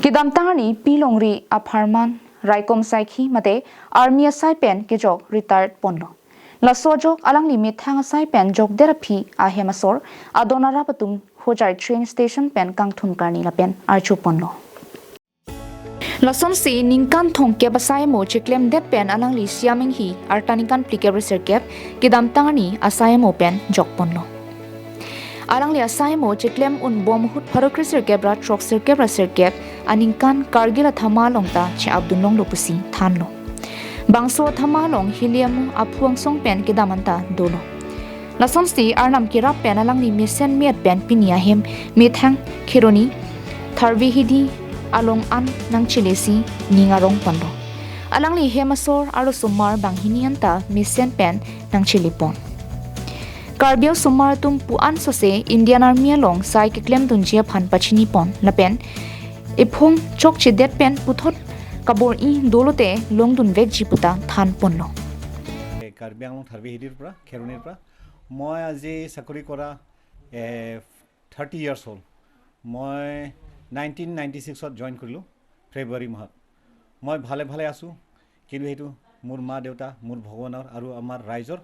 Kidam tangani pi Longri aphaman raikom saikhi mate army asai pen kejok retired ponlo. La sojok alang limit hang asai pen jok therapy a hemasor adonara patum hojai train station pen kangthun karni la pen archu ponlo. Lason si ningkan thong ke basai mo chiklem det pen alang li siaming hi artanikan plikebri serkep kidam tangani asai mo pen jok ponlo. Alang li asai mo chiklem un bom hut pharokri serkep ra trok serkep aningkan kargil thama longta che abdunlong lopusi thanlo. Bangso thama long helium aphuang song pen kidamanta dolo. Lason si arnam kirap pen alang li misen miat pen pinia hem mithang khironi tharvi hidi along an nang chilesi ningarong pando. Alang li hemasor aro sumar banghinianta misen pen nang chilipon. Karbiao sumar tum puan sose Indian Army long sai kiklem tunjia phan pachini pon lapen iphong chok chidet pen puthot kabor I dolote longdun vek jiputa than ponlo. Karbiang long tharbi hidir pra kheronir pra moi aji sakuri kora 30 years old moi 1996 to join কৰিলো ফেব্ৰুৱাৰী মাহত মই ভালে ভালে আছো কিন্তু হেতু মোৰ মা দেউতা মোৰ ভগৱানৰ আৰু আমাৰ ৰাইজৰ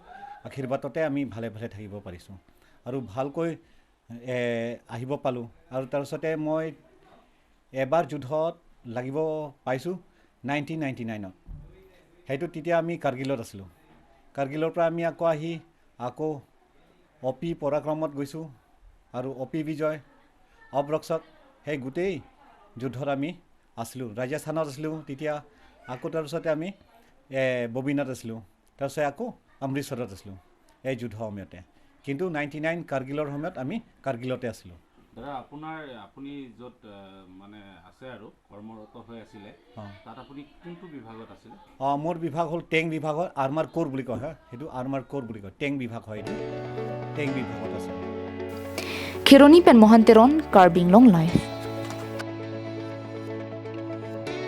আশীৰ্বাদতে আমি ভালে ভালে থাকিব পাৰিছো আৰু ভালকৈ আহিব পালো আৰু তাৰছতে মই এবাৰ যুদ্ধত লাগিব পাইছো 1999 ত হেতু তেতিয়া আমি কাৰ্গিলত আছিলো কাৰ্গিলৰ পৰা আমি আকৌ অপি পৰাক্ৰমত গৈছো আৰু অপি বিজয় অবৰক্ষক হে গুটেই যুদ্ধত আমি আসলো ৰাজস্থানত আসলো তেতিয়া আকৌ তাৰছতে আমি ববিনাত আসলো তাৰছতে আকৌ অমৃতসৰত আসলো এই যুদ্ধ সময়তে কিন্তু 99 কাৰ্গিলৰ সময়ত আমি কাৰ্গিলতে আসলো দাদা আপুনি যত মানে আছে আৰু কৰ্মৰত হৈ আছিল তাত আপুনি কোনটো বিভাগত আছিল মোৰ বিভাগ হল টেং বিভাগৰ আৰ্মাৰ কোৰ বুলি কয় হেতু আৰ্মাৰ কোৰ বুলি কয় টেং বিভাগ হয় টেং বিভাগত আছে Khironi pen mohanteron karbing long life